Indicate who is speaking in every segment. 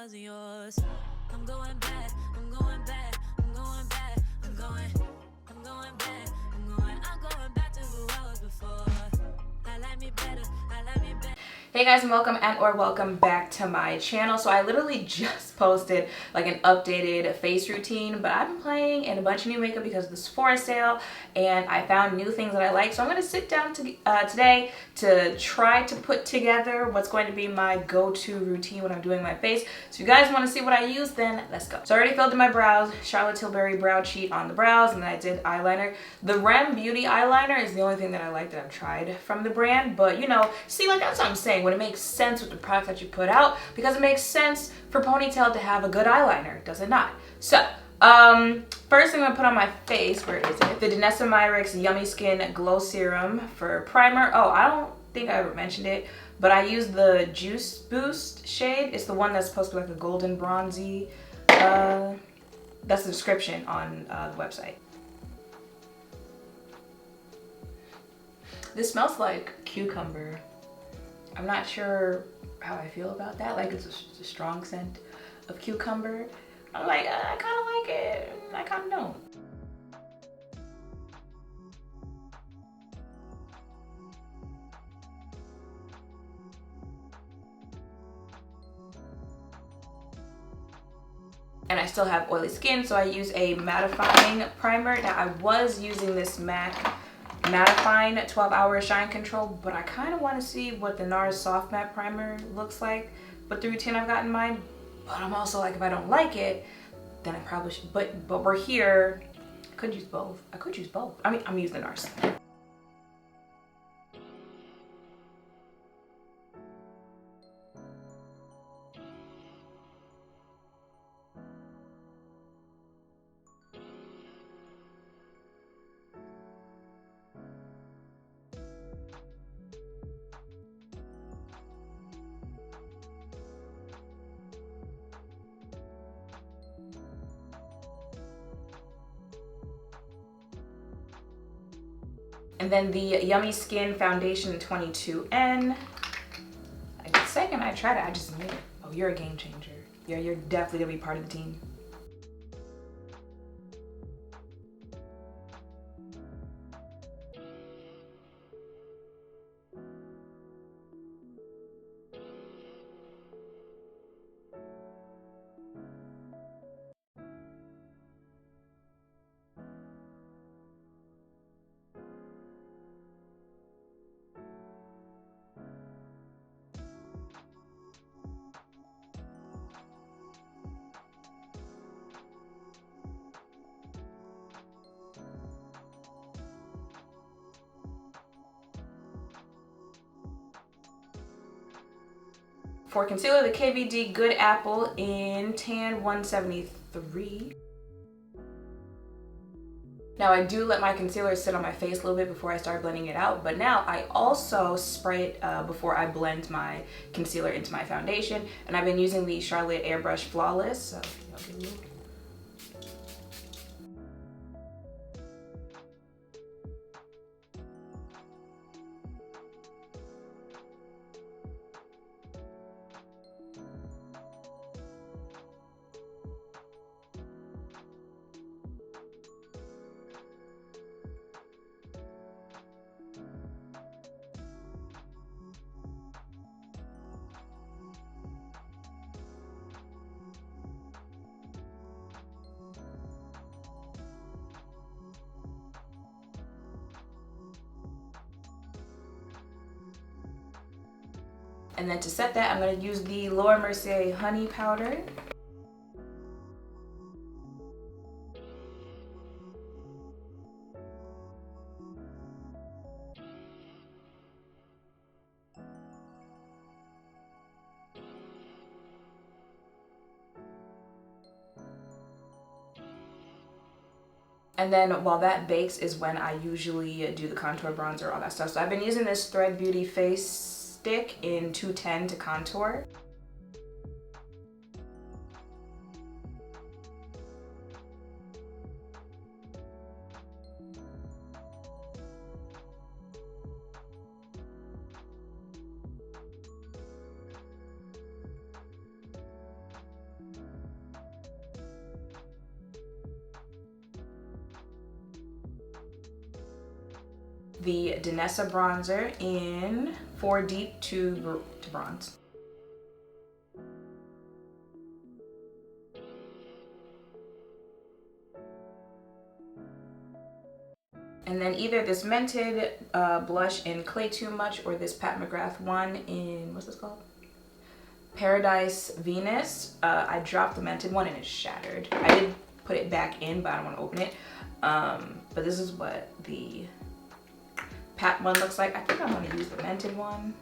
Speaker 1: wasn't yours. I'm going back, I'm going back, I'm going back, I'm going back, I'm going back to who I was before. I like me better, I like me better.
Speaker 2: Hey guys, and welcome back to my channel. So I literally just posted like an updated face routine, but I've been playing in a bunch of new makeup because of the Sephora sale, and I found new things that I like. So I'm going to sit down today to try to put together what's going to be my go-to routine when I'm doing my face. So if you guys want to see what I use, then let's go. So I already filled in my brows, Charlotte Tilbury Brow Cheat on the brows, and then I did eyeliner. The Rem Beauty eyeliner is the only thing that I like that I've tried from the brand, but you know, see, like that's what I'm saying. When it makes sense with the product that you put out, because it makes sense for ponytail to have a good eyeliner, does it not? So first I'm gonna put on my face, where is it? The Danessa Myricks Yummy Skin Glow Serum for primer. Oh, I don't think I ever mentioned it, but I use the Juice Boost shade. It's the one that's supposed to be like a golden bronzy. That's the description on the website. This smells like cucumber. I'm not sure how I feel about that. Like it's a strong scent of cucumber. I'm like, I kind of like it. I kind of don't. And I still have oily skin, so I use a mattifying primer. Now I was using this MAC mattifying 12-hour shine control, but I kind of want to see what the NARS soft matte primer looks like with the routine I've got in mind. But I'm also like, if I don't like it, then I probably should. But we're here. I could use both. I mean, I'm using the NARS. And then the Yummy Skin Foundation 22N. Like the second I tried it, I just knew it. Oh, you're a game changer. Yeah, you're definitely gonna be part of the team. For concealer, the KVD Good Apple in Tan 173. Now I do let my concealer sit on my face a little bit before I start blending it out, but now I also spray it before I blend my concealer into my foundation, and I've been using the Charlotte Airbrush Flawless. So I'll give you. And then to set that, I'm going to use the Laura Mercier Honey Powder. And then while that bakes is when I usually do the contour, bronzer, all that stuff. So I've been using this Thread Beauty face stick in 210 to contour. the Danessa bronzer in 4 Deep to Bronze. And then either this Mented blush in Clay Too Much or this Pat McGrath one in, what's this called? Paradise Venus. I dropped the Mented one and it shattered. I did put it back in, but I don't want to open it. But this is what the Pat one looks like. I think I'm going to use the Mented one.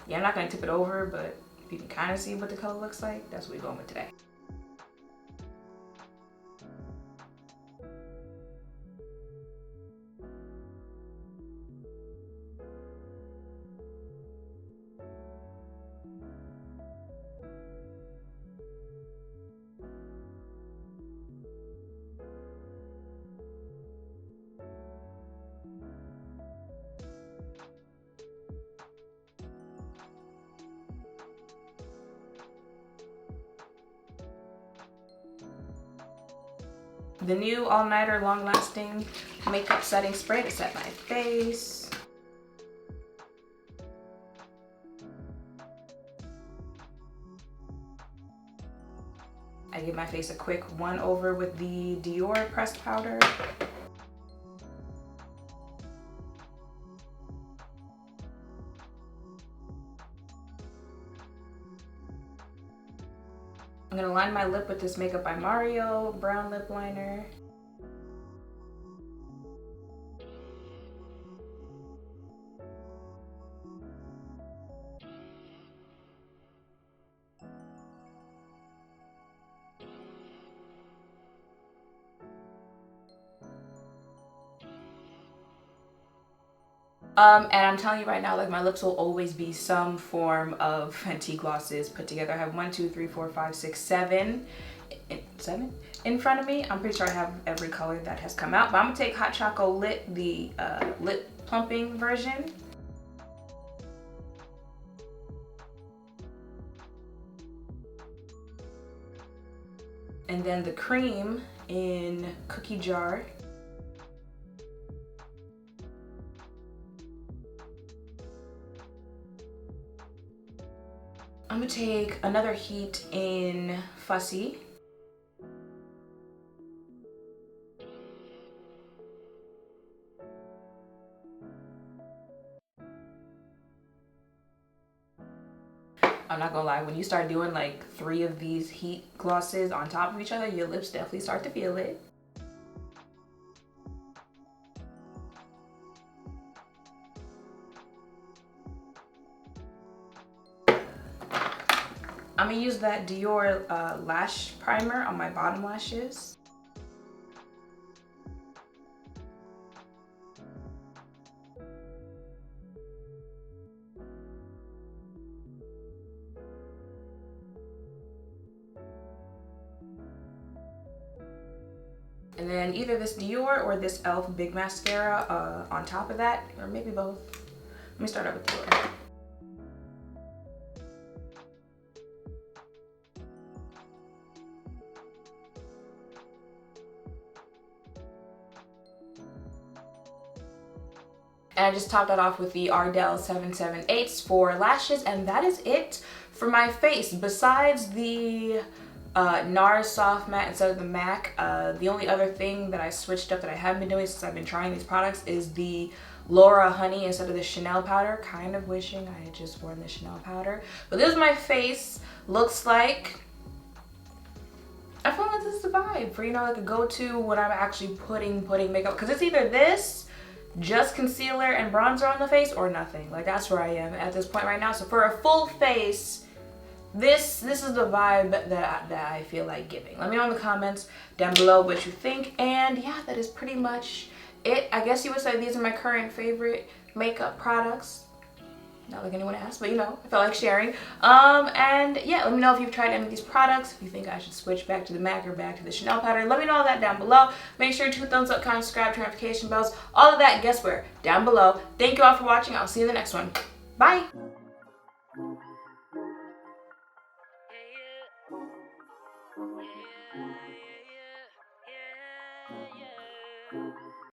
Speaker 2: Yeah, I'm not going to tip it over, but if you can kind of see what the color looks like, that's what we're going with today. The new all-nighter long-lasting makeup setting spray to set my face. I give my face a quick one over with the Dior pressed powder. I'm gonna line my lip with this Makeup by Mario brown lip liner. And I'm telling you right now, like my lips will always be some form of Fenty glosses put together. I have 1, 2, 3, 4, 5, 6, 7 in front of me. I'm pretty sure I have every color that has come out, but I'm gonna take Hot Choco Lit, the lip plumping version. And then the cream in Cookie Jar. I'm gonna take another heat in Fussy. I'm not gonna lie, when you start doing like 3 of these heat glosses on top of each other, your lips definitely start to feel it. I'm gonna use that Dior lash primer on my bottom lashes. And then either this Dior or this e.l.f. Big Mascara on top of that, or maybe both. Let me start out with Dior. And I just topped that off with the Ardell 778s for lashes, and that is it for my face. Besides the NARS Soft Matte instead of the MAC, the only other thing that I switched up that I haven't been doing since I've been trying these products is the Laura Honey instead of the Chanel powder. Kind of wishing I had just worn the Chanel powder. But this is my face looks like. I feel like this is the vibe for, you know, like a go-to when I'm actually putting makeup, because it's either this, just concealer and bronzer on the face, or nothing. Like that's where I am at this point right now. So for a full face, this is the vibe that I feel like giving. Let me know in the comments down below what you think. And yeah, that is pretty much it. I guess you would say these are my current favorite makeup products. Not like anyone asked, but you know, I felt like sharing. And yeah, let me know if you've tried any of these products, if you think I should switch back to the MAC or back to the Chanel powder. Let me know all that down below. Make sure to thumbs up, comment, subscribe, turn notification bells, all of that, guess where? Down below. Thank you all for watching. I'll see you in the next one. Bye.